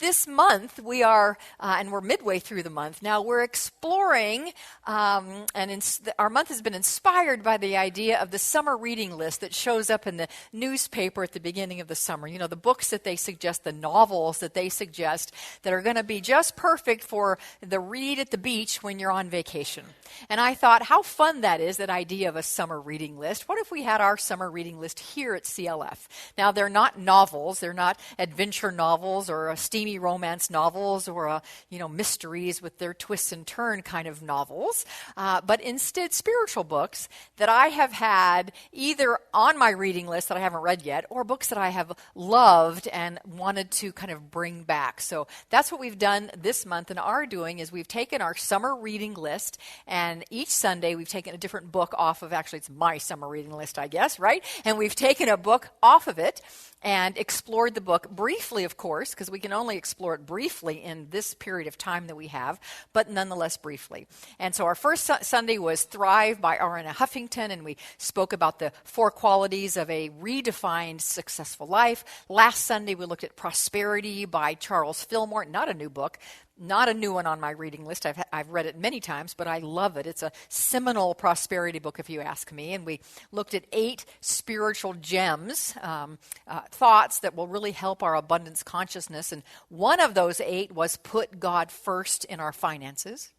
this month we are, and we're midway through the month now, we're exploring, our month has been inspired by the idea of the summer reading list that shows up in the newspaper at the beginning of the summer. You know, the books that they suggest, the novels that they suggest that are going to be just perfect for the read at the beach when you're on vacation. And I thought how fun that is, that idea of a summer reading list. What if we had our summer reading list here at CLF? Now, they're not novels. They're not adventure novels or steamy romance novels or, mysteries with their twists and turn kind of novels, but instead spiritual books that I have had either on my reading list that I haven't read yet or books that I have loved and wanted to kind of bring back. So that's what we've done this month and are doing is we've taken our summer reading list, and each Sunday we've taken a different book off of, actually it's my summer reading list, I guess, right? And we've taken a book off of it and explored the book briefly, of course, because we can only explore it briefly in this period of time that we have, but nonetheless briefly. And so our first Sunday was Thrive by R.N. Huffington, and we spoke about the 4 qualities of a redefined successful life. Last Sunday we looked at Prosperity by Charles Fillmore, not a new book, not a new one on my reading list. I've read it many times, but I love it. It's a seminal prosperity book, if you ask me. And we looked at 8 spiritual gems, thoughts that will really help our abundance consciousness. And one of those 8 was put God first in our finances.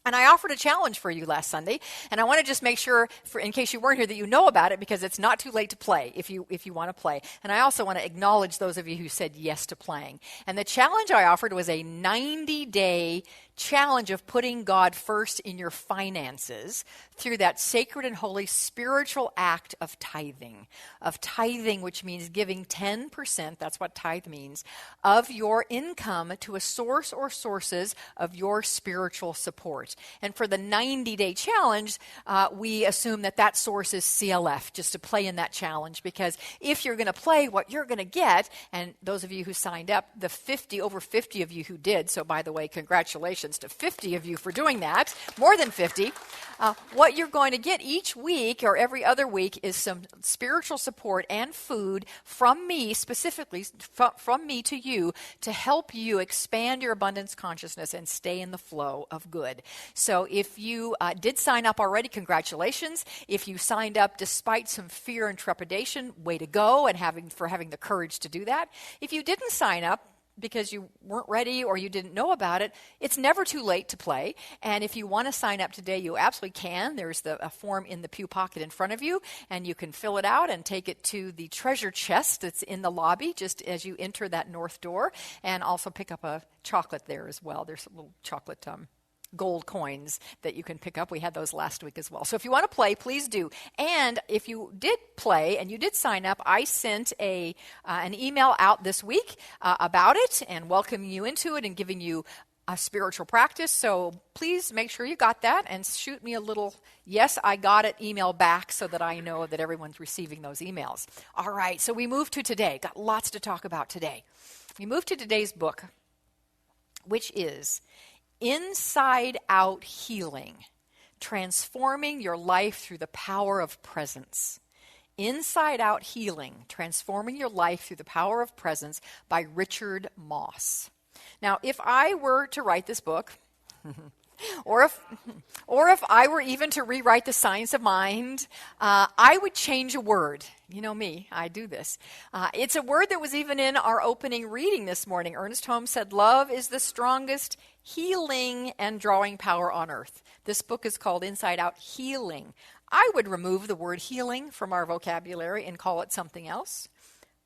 And I offered a challenge for you last Sunday, and I want to just make sure, in case you weren't here, that you know about it, because it's not too late to play if you want to play. And I also want to acknowledge those of you who said yes to playing. And the challenge I offered was a 90-day challenge of putting God first in your finances through that sacred and holy spiritual act of tithing, which means giving 10%, that's what tithe means, of your income to a source or sources of your spiritual support. And for the 90-day challenge, we assume that source is CLF, just to play in that challenge, because if you're going to play, what you're going to get, and those of you who signed up, over 50 of you who did, so by the way, congratulations to 50 of you for doing that, more than 50. What you're going to get each week or every other week is some spiritual support and food from me, specifically from me to you, to help you expand your abundance consciousness and stay in the flow of good. So if you did sign up already, congratulations. If you signed up despite some fear and trepidation, way to go, and having the courage to do that. If you didn't sign up because you weren't ready or you didn't know about it, it's never too late to play. And if you want to sign up today, you absolutely can. There's a form in the pew pocket in front of you, and you can fill it out and take it to the treasure chest that's in the lobby just as you enter that north door, and also pick up a chocolate there as well. There's a little chocolate gold coins that you can pick up. We had those last week as well. So if you want to play, please do. And if you did play and you did sign up, I sent an email out this week about it and welcoming you into it and giving you a spiritual practice. So please make sure you got that and shoot me a little "yes, I got it" email back so that I know that everyone's receiving those emails. All right, so we move to today. Got lots to talk about today. We move to today's book, which is Inside Out Healing, Transforming Your Life Through the Power of Presence. Inside Out Healing, Transforming Your Life Through the Power of Presence by Richard Moss. Now, if I were to write this book, or if I were even to rewrite the science of mind, I would change a word. You know me, I do this. It's a word that was even in our opening reading this morning. Ernest Holmes said, "Love is the strongest healing and drawing power on earth." This book is called Inside Out Healing. I would remove the word healing from our vocabulary and call it something else.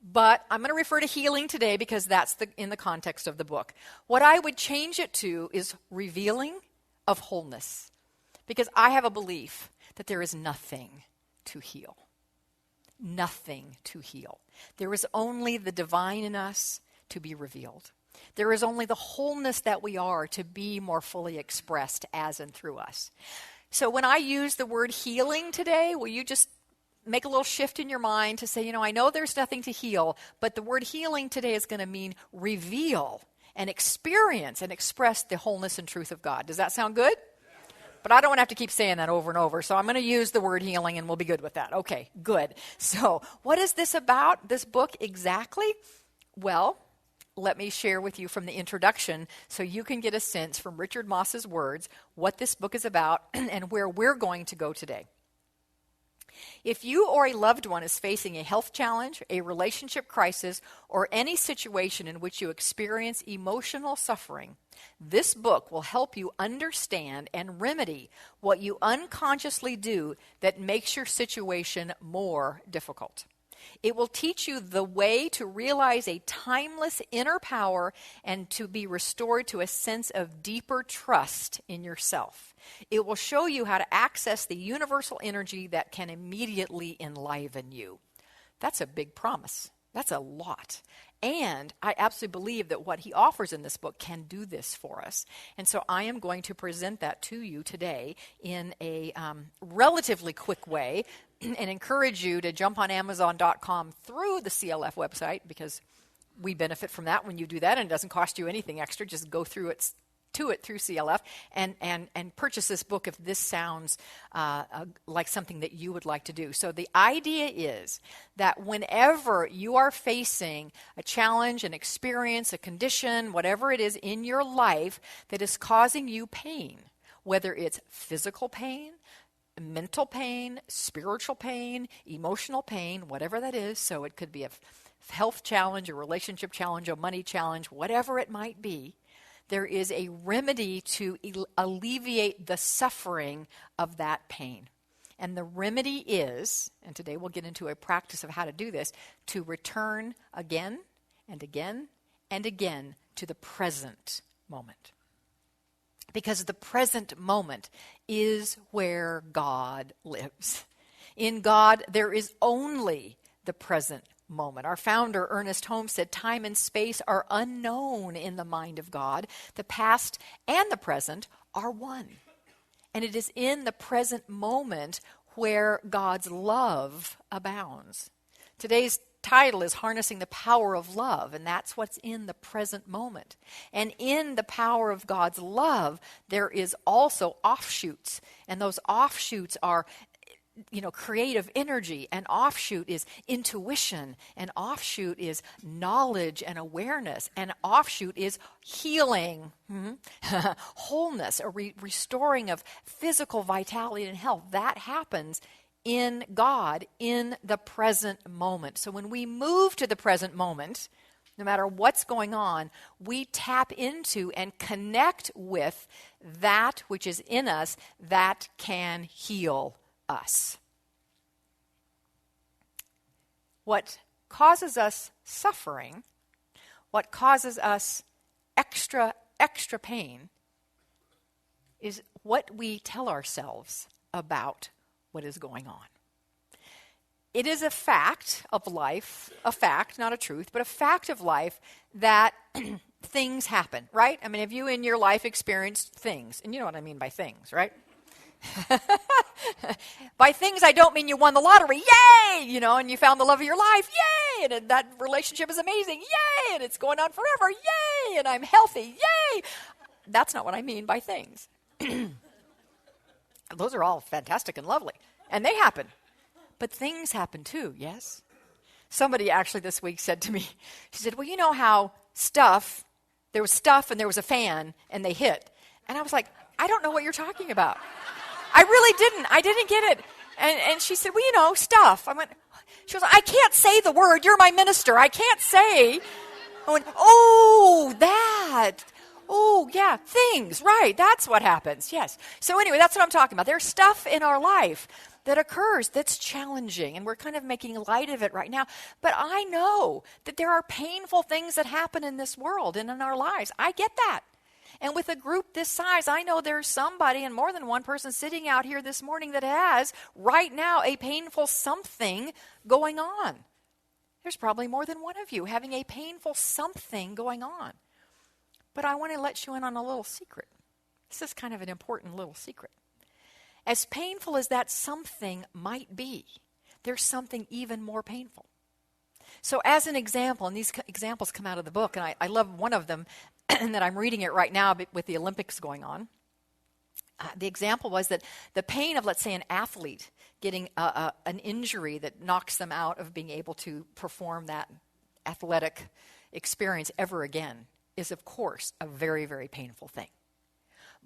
But I'm going to refer to healing today because that's in the context of the book. What I would change it to is revealing of wholeness, because I have a belief that there is nothing to heal. Nothing to heal. There is only the divine in us to be revealed. There is only the wholeness that we are to be more fully expressed as and through us. So when I use the word healing today, will you just make a little shift in your mind to say, I know there's nothing to heal, but the word healing today is going to mean reveal and experience and express the wholeness and truth of God. Does that sound good? But I don't want to have to keep saying that over and over, so I'm going to use the word healing and we'll be good with that. Okay, good. So what is this about, this book exactly? Well, let me share with you from the introduction so you can get a sense from Richard Moss's words what this book is about and where we're going to go today. If you or a loved one is facing a health challenge, a relationship crisis, or any situation in which you experience emotional suffering, this book will help you understand and remedy what you unconsciously do that makes your situation more difficult. It will teach you the way to realize a timeless inner power and to be restored to a sense of deeper trust in yourself. It will show you how to access the universal energy that can immediately enliven you. That's a big promise. That's a lot. And I absolutely believe that what he offers in this book can do this for us. And so I am going to present that to you today in a relatively quick way and encourage you to jump on Amazon.com through the CLF website, because we benefit from that when you do that, and it doesn't cost you anything extra. Just go through it through CLF and purchase this book if this sounds like something that you would like to do. So the idea is that whenever you are facing a challenge, an experience, a condition, whatever it is in your life that is causing you pain, whether it's physical pain, mental pain, spiritual pain, emotional pain, whatever that is. So it could be a health challenge, a relationship challenge, a money challenge, whatever it might be. There is a remedy to alleviate the suffering of that pain. And the remedy is, and today we'll get into a practice of how to do this, to return again and again and again to the present moment. Because the present moment is where God lives. In God, there is only the present moment. Our founder, Ernest Holmes, said time and space are unknown in the mind of God. The past and the present are one. And it is in the present moment where God's love abounds. Today's title is Harnessing the Power of Love, and that's what's in the present moment. And in the power of God's love, there is also offshoots, and those offshoots are creative energy. An offshoot is intuition. An offshoot is knowledge and awareness. An offshoot is healing, wholeness, a restoring of physical vitality and health. That happens in God in the present moment. So when we move to the present moment, no matter what's going on, we tap into and connect with that which is in us that can heal us. What causes us suffering, what causes us extra pain, is what we tell ourselves about what is going on. It is a fact of life, a fact, not a truth, but a fact of life that things happen, right? I mean, have you in your life experienced things? And you know what I mean by things, right? By things, I don't mean you won the lottery, yay! And you found the love of your life, yay! And that relationship is amazing, yay! And it's going on forever, yay! And I'm healthy, yay! That's not what I mean by things. Those are all fantastic and lovely, and they happen. But things happen too, yes? Somebody actually this week said to me, she said, well, you know how there was stuff and there was a fan and they hit. And I was like, I don't know what you're talking about. I really didn't. I didn't get it. And she said, well, stuff. I went, she was like, I can't say the word. You're my minister. I can't say. I went, oh, that. Oh, yeah, things, right. That's what happens, yes. So anyway, that's what I'm talking about. There's stuff in our life that occurs that's challenging, and we're kind of making light of it right now. But I know that there are painful things that happen in this world and in our lives. I get that. And with a group this size, I know there's somebody and more than one person sitting out here this morning that has right now a painful something going on. There's probably more than one of you having a painful something going on. But I want to let you in on a little secret. This is kind of an important little secret. As painful as that something might be, there's something even more painful. So as an example, and these examples come out of the book, and I love one of them, and that I'm reading it right now with the Olympics going on. The example was that the pain of, let's say, an athlete getting an injury that knocks them out of being able to perform that athletic experience ever again is, of course, a very, very painful thing.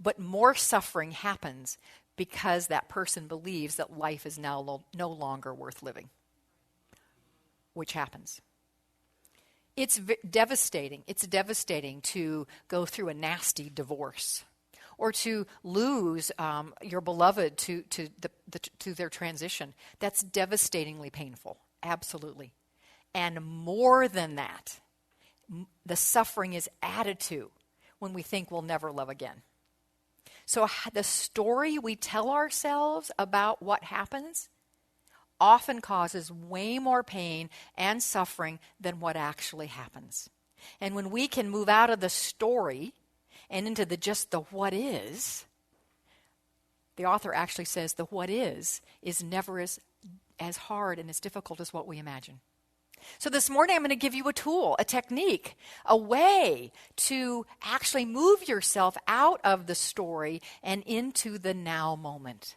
But more suffering happens because that person believes that life is now no longer worth living, which happens. It's devastating. It's devastating to go through a nasty divorce or to lose your beloved to their transition. That's devastatingly painful, absolutely. And more than that, the suffering is added to when we think we'll never love again. So the story we tell ourselves about what happens often causes way more pain and suffering than what actually happens. And when we can move out of the story and into just the what is, the author actually says the what is never as hard and as difficult as what we imagine. So this morning I'm going to give you a tool, a technique, a way to actually move yourself out of the story and into the now moment.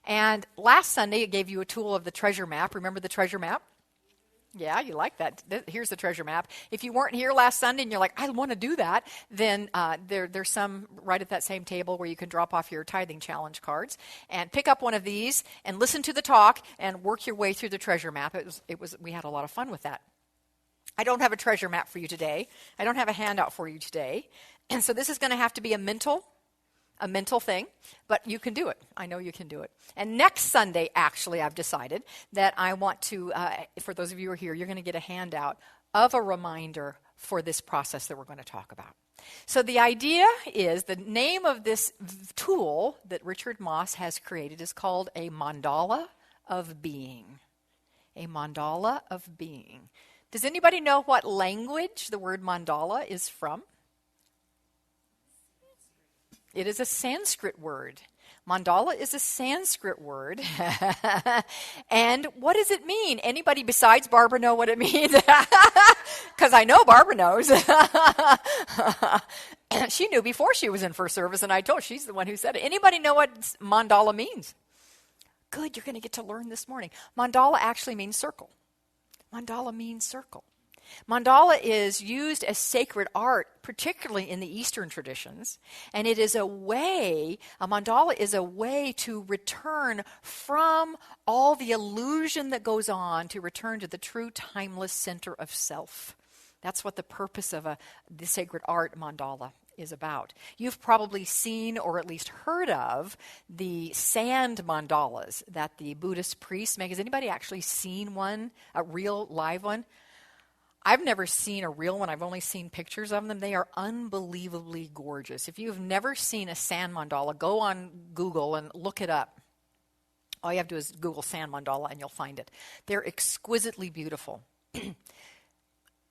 And last Sunday I gave you a tool of the treasure map. Remember the treasure map? Yeah, you like that. Here's the treasure map. If you weren't here last Sunday and you're like, I want to do that, then there's some right at that same table where you can drop off your tithing challenge cards and pick up one of these and listen to the talk and work your way through the treasure map. We had a lot of fun with that. I don't have a treasure map for you today. I don't have a handout for you today. And so this is going to have to be a mental thing, but you can do it. I know you can do it. And next Sunday, actually, I've decided that I want to, for those of you who are here, you're going to get a handout of a reminder for this process that we're going to talk about. So the idea is, the name of this tool that Richard Moss has created is called a mandala of being. A mandala of being. Does anybody know what language the word mandala is from? It is a Sanskrit word. Mandala is a Sanskrit word. And what does it mean? Anybody besides Barbara know what it means? Because I know Barbara knows. She knew before she was in first service, and I told her, she's the one who said it. Anybody know what mandala means? Good, you're going to get to learn this morning. Mandala actually means circle. Mandala means circle. Mandala is used as sacred art, particularly in the Eastern traditions, and it is a mandala is a way to return from all the illusion that goes on, to return to the true timeless center of self. That's what the purpose of the sacred art mandala is about. You've probably seen or at least heard of the sand mandalas that the Buddhist priests make. Has anybody actually seen one, a real live one? I've never seen a real one. I've only seen pictures of them. They are unbelievably gorgeous. If you've never seen a sand mandala, go on Google and look it up. All you have to do is Google sand mandala and you'll find it. They're exquisitely beautiful.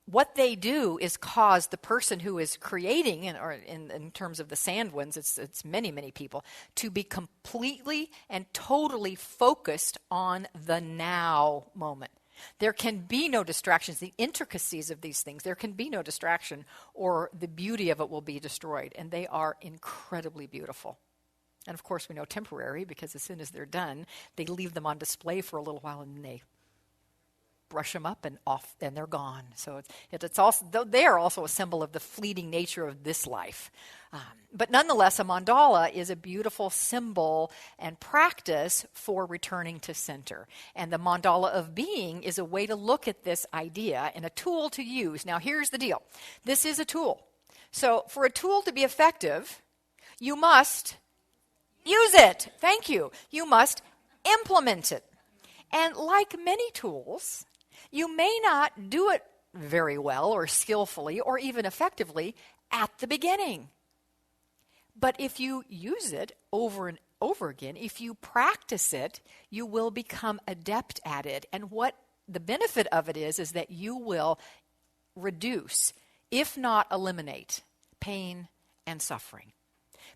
What they do is cause the person who is creating, in terms of the sand ones, it's many, many people, to be completely and totally focused on the now moment. There can be no distractions. The intricacies of these things, there can be no distraction, or the beauty of it will be destroyed. And they are incredibly beautiful. And of course, we know temporary, because as soon as they're done, they leave them on display for a little while and they brush them up and off, and they're gone. So it's also, they are also a symbol of the fleeting nature of this life. But nonetheless, a mandala is a beautiful symbol and practice for returning to center. And the mandala of being is a way to look at this idea and a tool to use. Now, here's the deal. This is a tool. So for a tool to be effective, you must use it. Thank you. You must implement it. And like many tools, you may not do it very well or skillfully or even effectively at the beginning. But if you use it over and over again, if you practice it, you will become adept at it. And what the benefit of it is that you will reduce, if not eliminate, pain and suffering.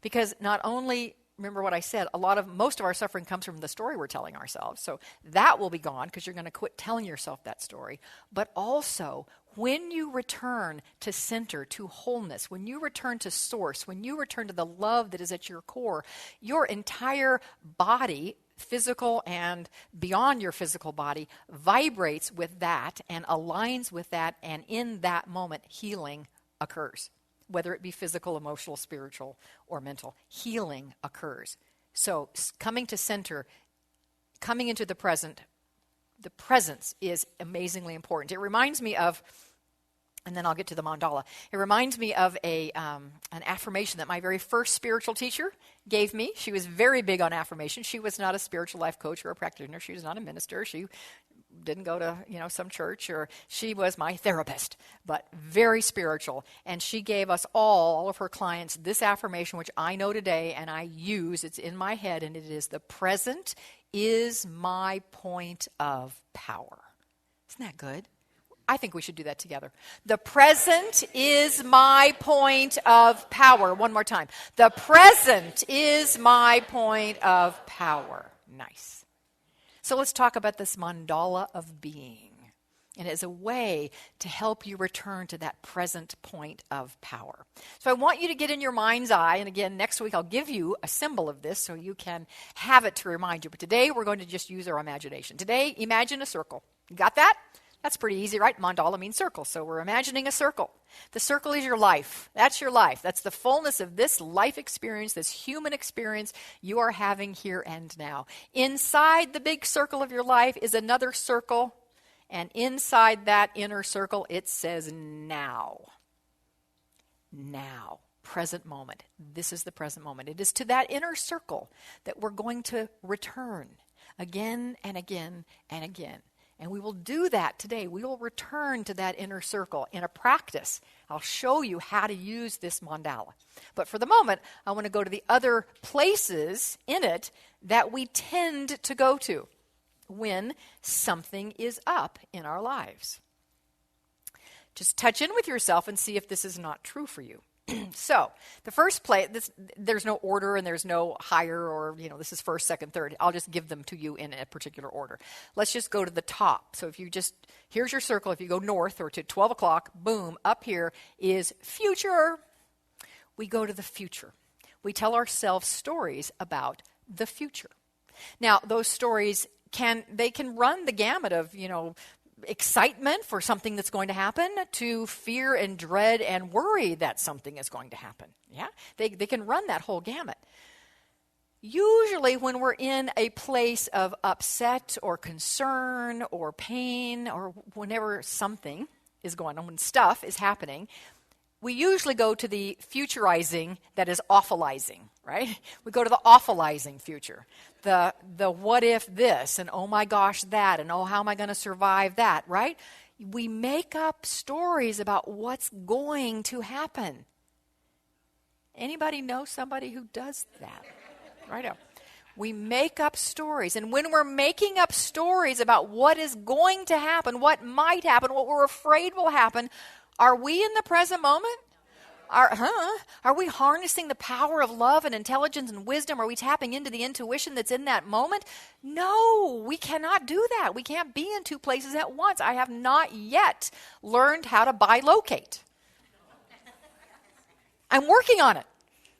Because not only, remember what I said, most of our suffering comes from the story we're telling ourselves. So that will be gone because you're going to quit telling yourself that story. But also, when you return to center, to wholeness, when you return to source, when you return to the love that is at your core, your entire body physical and beyond your physical body, vibrates with that and aligns with that, and in that moment, healing occurs. Whether it be physical, emotional, spiritual, or mental, healing occurs. So coming to center, coming into the present, the presence is amazingly important. It reminds me of, and then I'll get to the mandala. It reminds me of an affirmation that my very first spiritual teacher gave me. She was very big on affirmation. She was not a spiritual life coach or a practitioner. She was not a minister. She didn't go to, some church, or she was my therapist, but very spiritual. And she gave us all of her clients, this affirmation, which I know today and I use. It's in my head, and it is, the present is my point of power. Isn't that good? I think we should do that together. The present is my point of power. One more time. The present is my point of power. Nice. So let's talk about this mandala of being. And as a way to help you return to that present point of power. So I want you to get in your mind's eye, and again, next week I'll give you a symbol of this so you can have it to remind you. But today we're going to just use our imagination. Today, imagine a circle. You got that? That's pretty easy, right? Mandala means circle, so we're imagining a circle. The circle is your life. That's your life. That's the fullness of this life experience, this human experience you are having here and now. Inside the big circle of your life is another circle, and inside that inner circle it says now. Now. Present moment. This is the present moment. It is to that inner circle that we're going to return again and again and again. And we will do that today. We will return to that inner circle in a practice. I'll show you how to use this mandala. But for the moment, I want to go to the other places in it that we tend to go to when something is up in our lives. Just touch in with yourself and see if this is not true for you. So, the first place, there's no order and there's no higher or, this is first, second, third. I'll just give them to you in a particular order. Let's just go to the top. So if you here's your circle. If you go north or to 12 o'clock, boom, up here is future. We go to the future. We tell ourselves stories about the future. Now, those stories can run the gamut of, excitement for something that's going to happen to fear and dread and worry that something is going to happen. Yeah, they can run that whole gamut. Usually when we're in a place of upset or concern or pain or whenever something is going on, when stuff is happening, we usually go to the futurizing that is awfulizing, right? We go to the awfulizing future. The what if this, and oh my gosh that, and oh how am I going to survive that, right? We make up stories about what's going to happen. Anybody know somebody who does that? Right up. We make up stories, and when we're making up stories about what is going to happen, what might happen, what we're afraid will happen, are we in the present moment? Are we harnessing the power of love and intelligence and wisdom? Are we tapping into the intuition that's in that moment? No, we cannot do that. We can't be in two places at once. I have not yet learned how to bilocate. I'm working on it,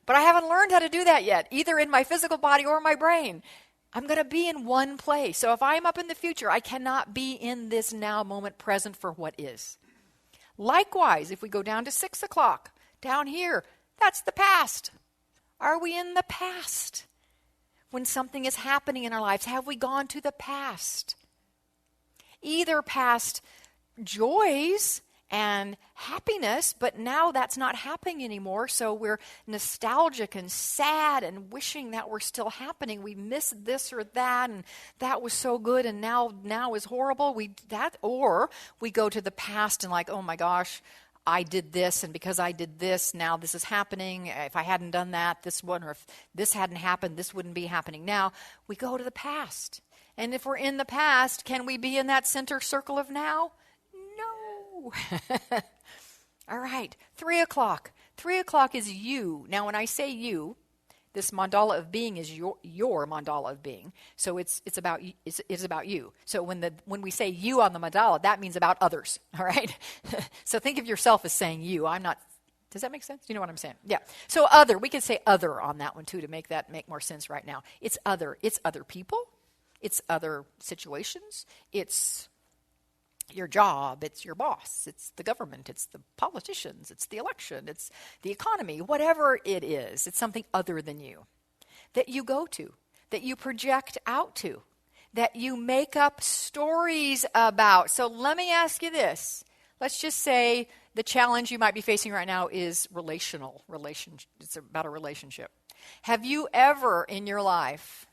but I haven't learned how to do that yet, either in my physical body or my brain. I'm going to be in one place. So if I'm up in the future, I cannot be in this now moment present for what is. Likewise, if we go down to 6 o'clock, down here, that's the past. Are we in the past? When something is happening in our lives, have we gone to the past? Either past joys and happiness, but now that's not happening anymore, so we're nostalgic and sad and wishing that were still happening. We missed this or that, and that was so good, and now is horrible. Or we go to the past and like, oh my gosh, I did this, and because I did this, now this is happening. If I hadn't done that, this wouldn't, or if this hadn't happened, this wouldn't be happening now. We go to the past. And if we're in the past, can we be in that center circle of now? No. All right, 3 o'clock. 3 o'clock is you. Now, when I say you, this mandala of being is your mandala of being. So it's about you. So when we say you on the mandala, that means about others. All right. So think of yourself as saying you. I'm not. Does that make sense? You know what I'm saying? Yeah. So other. We could say other on that one too to make that make more sense right now. It's other. It's other people. It's other situations. It's your job. It's your boss. It's the government. It's the politicians. It's the election. It's the economy. Whatever it is, it's something other than you that you go to, that you project out to, that you make up stories about. So let me ask you this. Let's just say the challenge you might be facing right now is relational. It's about a relationship. Have you ever in your life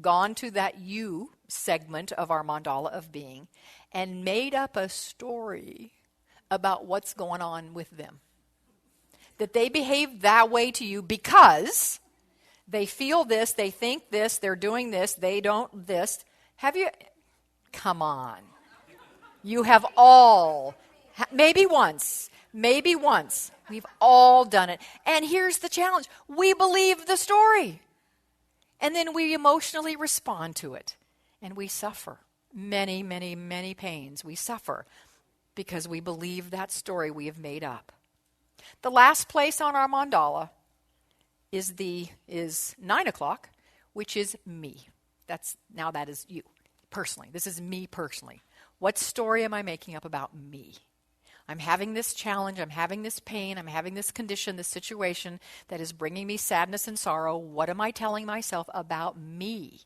gone to that you segment of our mandala of being and made up a story about what's going on with them? That they behave that way to you because they feel this, they think this, they're doing this, they don't this. Have you? Come on. You have all, maybe once. We've all done it. And here's the challenge. We believe the story. And then we emotionally respond to it. And we suffer many, many, many pains. We suffer because we believe that story we have made up. The last place on our mandala is 9 o'clock, which is me. That is you, personally. This is me personally. What story am I making up about me? I'm having this challenge, I'm having this pain, I'm having this condition, this situation that is bringing me sadness and sorrow. What am I telling myself about me?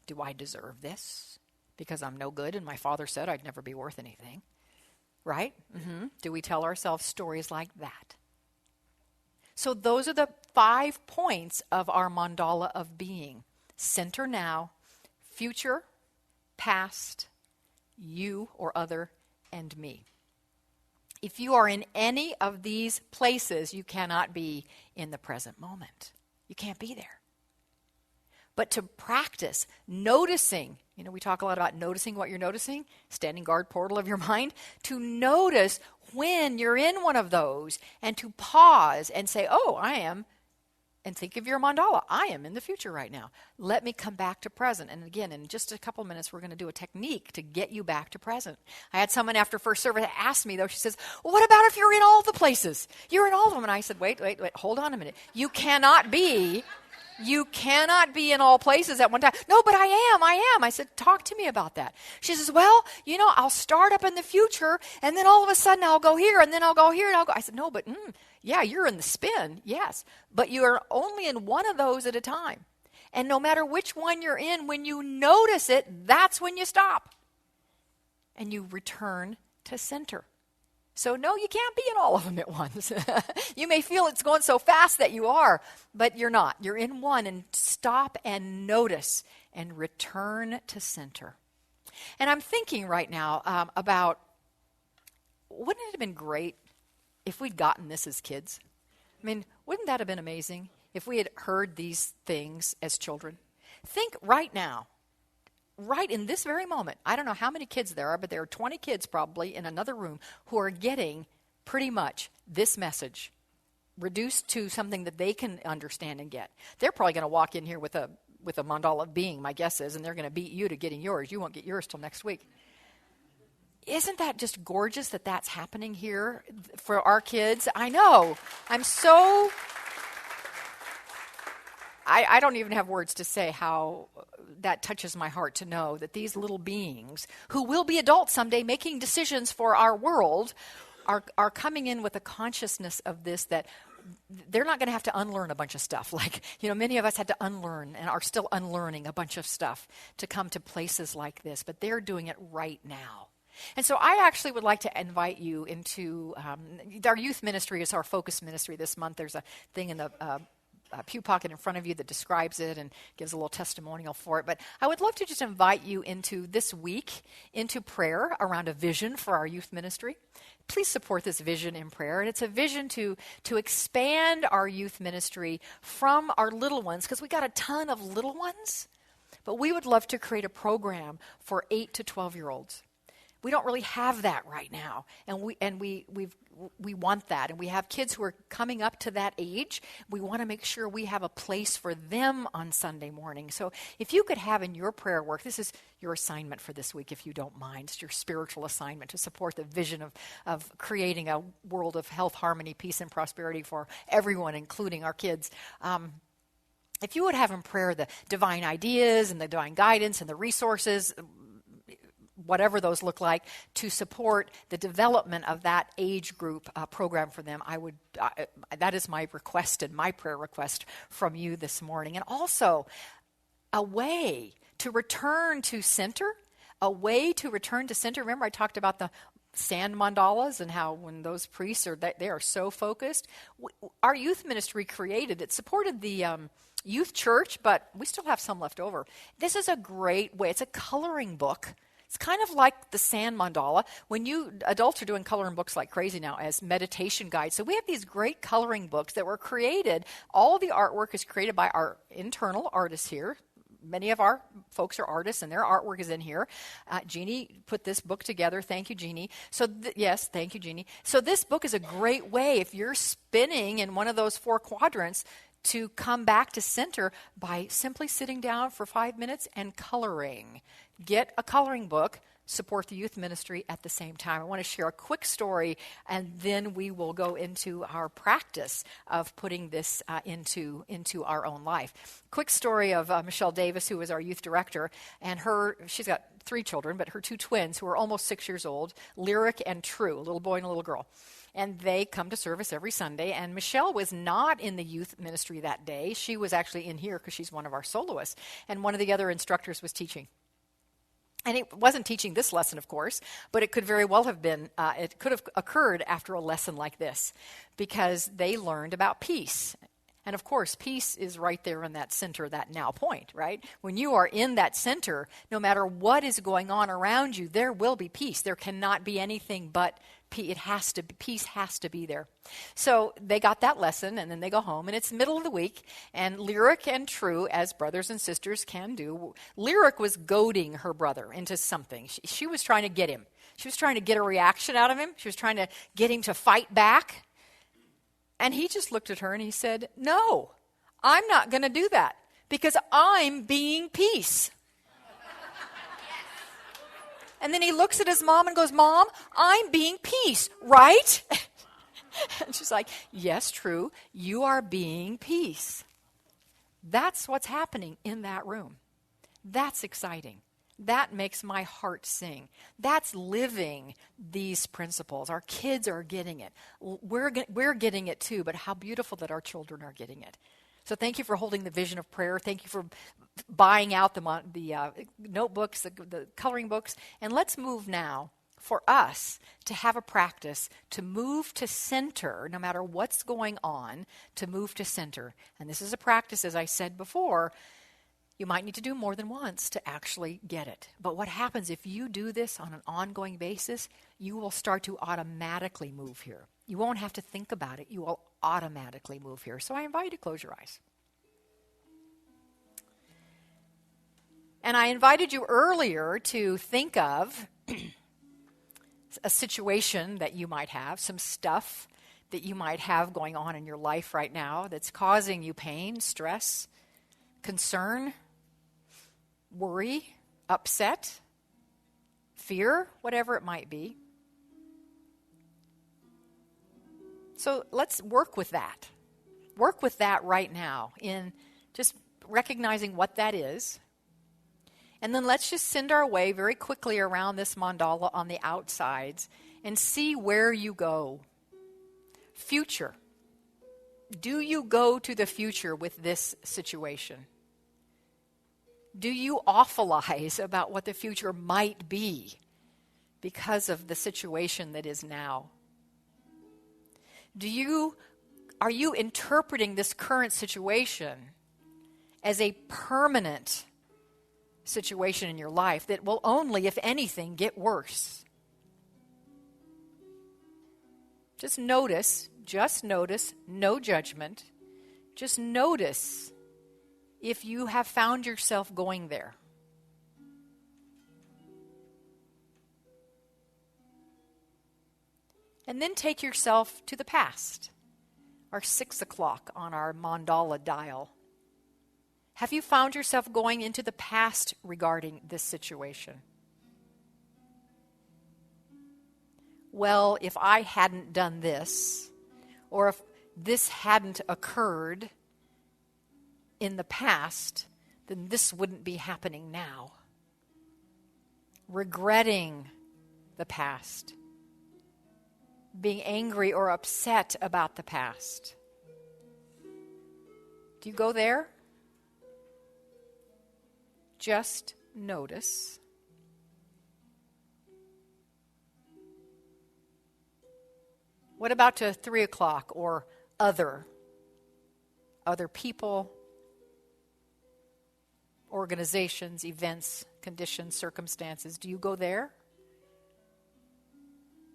Do I deserve this? Because I'm no good and my father said I'd never be worth anything. Right? Mm-hmm. Do we tell ourselves stories like that? So those are the 5 points of our mandala of being. Center now, future, past, you or other, and me. If you are in any of these places, you cannot be in the present moment. You can't be there. But to practice noticing, we talk a lot about noticing what you're noticing, standing guard portal of your mind, to notice when you're in one of those and to pause and say, oh, I am, and think of your mandala. I am in the future right now. Let me come back to present. And again, in just a couple minutes, we're going to do a technique to get you back to present. I had someone after first service ask me, though, she says, well, what about if you're in all the places? You're in all of them. And I said, wait, hold on a minute. You cannot be in all places at one time. No, but I am. I said, talk to me about that. She says, well, I'll start up in the future, and then all of a sudden I'll go here, and then I'll go here, and I'll go. I said, no, but yeah, you're in the spin, yes. But you're only in one of those at a time. And no matter which one you're in, when you notice it, that's when you stop. And you return to center. So no, you can't be in all of them at once. You may feel it's going so fast that you are, but you're not. You're in one, and stop and notice and return to center. And I'm thinking right now about, wouldn't it have been great if we'd gotten this as kids? I mean, wouldn't that have been amazing if we had heard these things as children? Think right now. Right in this very moment, I don't know how many kids there are, but there are 20 kids probably in another room who are getting pretty much this message reduced to something that they can understand and get. They're probably going to walk in here with a mandala of being, my guess is, and they're going to beat you to getting yours. You won't get yours till next week. Isn't that just gorgeous that that's happening here for our kids? I know. I don't even have words to say how that touches my heart to know that these little beings, who will be adults someday making decisions for our world, are coming in with a consciousness of this, that they're not going to have to unlearn a bunch of stuff. Like, many of us had to unlearn and are still unlearning a bunch of stuff to come to places like this, but they're doing it right now. And so I actually would like to invite you into, our youth ministry is our focus ministry this month. There's a thing in the pew pocket in front of you that describes it and gives a little testimonial for it. But I would love to just invite you into this week, into prayer around a vision for our youth ministry. Please support this vision in prayer. And it's a vision to expand our youth ministry from our little ones, because we got a ton of little ones. But we would love to create a program for 8 to 12-year-olds. We don't really have that right now, and we want that, and we have kids who are coming up to that age. We want to make sure we have a place for them on Sunday morning. So if you could have in your prayer work, this is your assignment for this week, if you don't mind. It's your spiritual assignment to support the vision of creating a world of health, harmony, peace, and prosperity for everyone, including our kids. if you would have in prayer the divine ideas and the divine guidance and the resources, whatever those look like, to support the development of that age group program for them, that is my request and my prayer request from you this morning. And also a way to return to center, Remember I talked about the sand mandalas and how when those priests they are so focused. Our youth ministry created, it supported the youth church, but we still have some left over. This is a great way. It's a coloring book. It's kind of like the sand mandala. Adults are doing coloring books like crazy now as meditation guides. So we have these great coloring books that were created. All the artwork is created by our internal artists here. Many of our folks are artists, and their artwork is in here. Jeannie put this book together. Thank you, Jeannie. Yes, thank you, Jeannie. So this book is a great way, if you're spinning in one of those 4 quadrants, to come back to center by simply sitting down for 5 minutes and coloring. Get a coloring book, support the youth ministry at the same time. I want to share a quick story, and then we will go into our practice of putting this into our own life. Quick story of Michele Davis, who is our youth director, and she's got 3 children, but her 2 twins, who are almost 6 years old, Lyric and True, a little boy and a little girl. And they come to service every Sunday. And Michele was not in the youth ministry that day. She was actually in here because she's one of our soloists. And one of the other instructors was teaching. And it wasn't teaching this lesson, of course, but it could very well have been, it could have occurred after a lesson like this, because they learned about peace. And of course, peace is right there in that center, that now point, right? When you are in that center, no matter what is going on around you, there will be peace. There cannot be anything but peace. Peace has to be there. So they got that lesson, and then they go home, and it's middle of the week, and Lyric and True, as brothers and sisters can do, Lyric was goading her brother into something. She was trying to get him. She was trying to get a reaction out of him. She was trying to get him to fight back. And he just looked at her and he said, "No, I'm not going to do that because I'm being peace." And then he looks at his mom and goes, "Mom, I'm being peace, right?" And she's like, "Yes, True, you are being peace." That's what's happening in that room. That's exciting. That makes my heart sing. That's living these principles. Our kids are getting it. We're getting it too, but how beautiful that our children are getting it. So thank you for holding the vision of prayer. Thank you for buying out the notebooks, the coloring books. And let's move now for us to have a practice to move to center, no matter what's going on, to move to center. And this is a practice, as I said before, you might need to do more than once to actually get it. But what happens if you do this on an ongoing basis, you will start to automatically move here. You won't have to think about it. You will automatically move here. So I invite you to close your eyes. And I invited you earlier to think of a situation that you might have, some stuff that you might have going on in your life right now that's causing you pain, stress, concern, worry, upset, fear, whatever it might be. So let's work with that. Work with that right now in just recognizing what that is. And then let's just send our way very quickly around this mandala on the outsides and see where you go. Future. Do you go to the future with this situation? Do you awfulize about what the future might be because of the situation that is now? Are you interpreting this current situation as a permanent situation in your life that will only, if anything, get worse? Just notice, no judgment. Just notice if you have found yourself going there. And then take yourself to the past, our 6 o'clock on our mandala dial. Have you found yourself going into the past regarding this situation? Well, if I hadn't done this, or if this hadn't occurred, in the past, then this wouldn't be happening now. Regretting the past. Being angry or upset about the past. Do you go there? Just notice. What about to 3 o'clock or other? Other people, organizations, events, conditions, circumstances. Do you go there?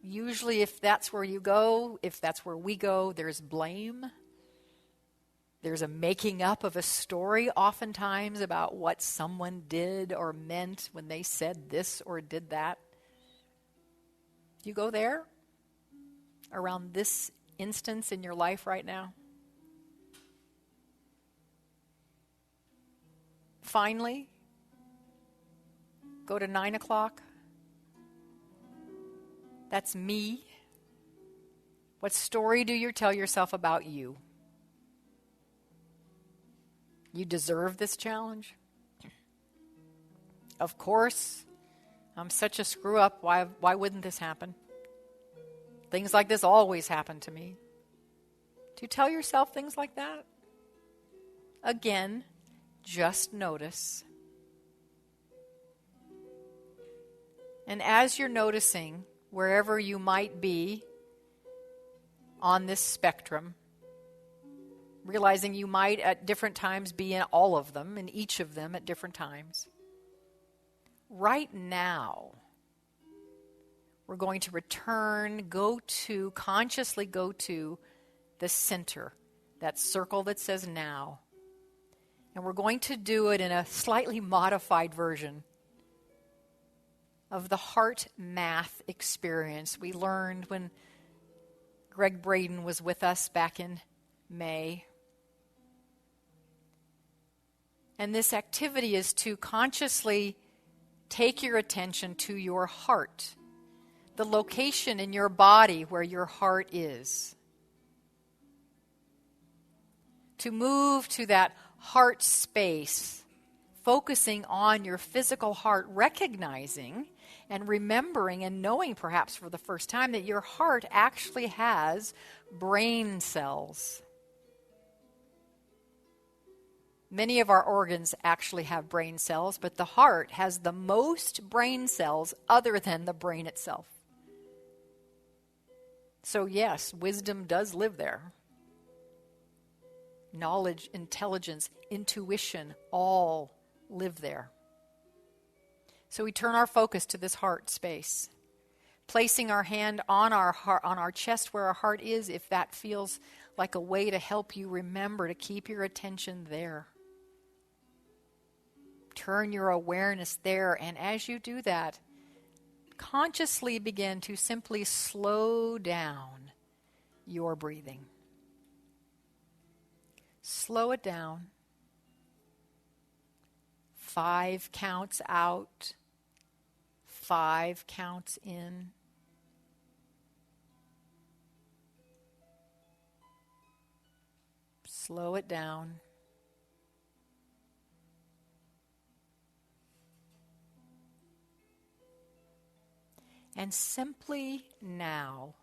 Usually if that's where you go, if that's where we go, there's blame. There's a making up of a story oftentimes about what someone did or meant when they said this or did that. Do you go there? Around this instance in your life right now? Finally, go to 9 o'clock. That's me. What story do you tell yourself about you? You deserve this challenge? Of course. I'm such a screw up. Why wouldn't this happen? Things like this always happen to me. Do you tell yourself things like that? Again, just notice. And as you're noticing, wherever you might be on this spectrum, realizing you might at different times be in all of them, in each of them at different times. Right now, we're going to consciously go to the center, that circle that says now. And we're going to do it in a slightly modified version of the heart math experience we learned when Greg Braden was with us back in May. And this activity is to consciously take your attention to your heart, the location in your body where your heart is. To move to that heart space, focusing on your physical heart, recognizing and remembering and knowing perhaps for the first time that your heart actually has brain cells. Many of our organs actually have brain cells, but the heart has the most brain cells other than the brain itself. So yes, wisdom does live there. Knowledge, intelligence, intuition, all live there. So we turn our focus to this heart space, placing our hand on our heart, on our chest where our heart is, if that feels like a way to help you remember to keep your attention there. Turn your awareness there, and as you do that, consciously begin to simply slow down your breathing. Slow it down. 5 counts out. 5 counts in. Slow it down. And simply now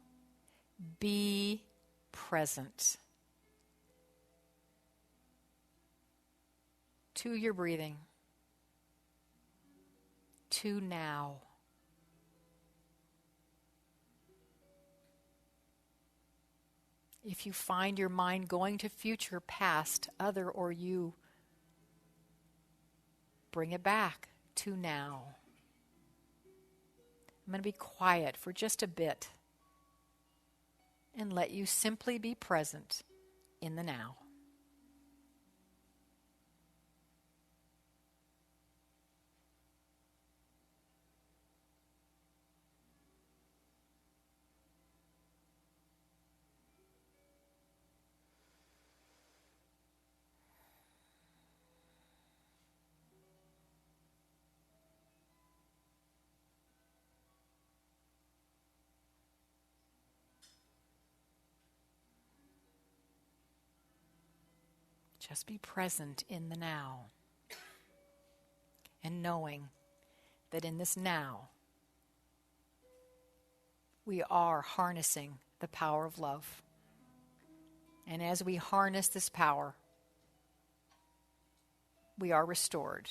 be present to your breathing, to now. If you find your mind going to future, past, other, or you, bring it back to now. I'm going to be quiet for just a bit and let you simply be present in the now. Just be present in the now. And knowing that in this now, we are harnessing the power of love. And as we harness this power, we are restored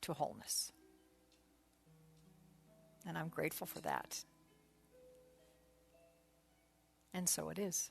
to wholeness. And I'm grateful for that. And so it is.